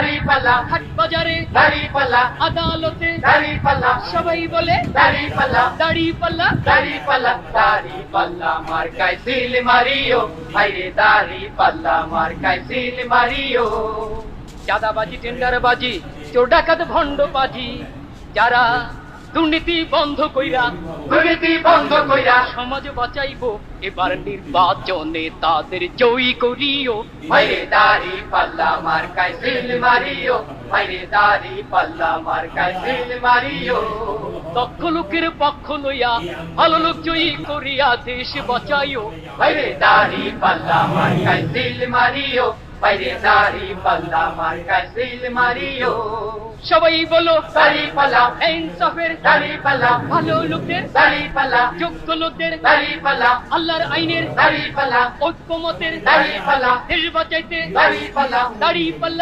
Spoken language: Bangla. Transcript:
দাড়িপাল্লা, হাট বাজারে, দাড়িপাল্লা, আদালতে, দাড়িপাল্লা, সবাই বলে দাড়িপাল্লা, দাড়িপাল্লা। দাড়িপাল্লা, দাড়িপাল্লা মার্কায় সিল মারিও, ভাইরে দাড়িপাল্লা মার্কায় সিল মারিও। চাঁদাবাজি, টেন্ডারবাজি, চোর ডাকাত ভণ্ডবাজি, যারা দুর্নীতি বন্ধ কইরা দুর্নীতি বন্ধ কইরা সমাজ বাঁচাইবো, এবার নির্বাচনে তাদের জয়ী করিও। ভাইরে দাড়িপাল্লা মার্কায় সিল মারিও, ভাইরে দাড়িপাল্লা মার্কায় সিল মারিও। দক্ষ লোকের পক্ষ লইয়া ভালো লোক জয়ী করিয়া দেশ বাঁচাইও। ভাইরে দাড়িপাল্লা মার্কায় সিল মারিও, ভাইরে দাড়িপাল্লা মার্কায় সিল মারিও। সবাই বলো দাড়িপাল্লা, ইনসাফের, দাড়িপাল্লা, ভালো লোকদের, দাড়িপাল্লা, যোগ্য লোকদের, দাড়িপাল্লা, আল্লাহর আইনের, দাড়িপাল্লা, ঐক্যমতের, দাড়িপাল্লা, দেশ বাঁচাইতে দাড়িপাল্লা। দাড়িপাল্লা।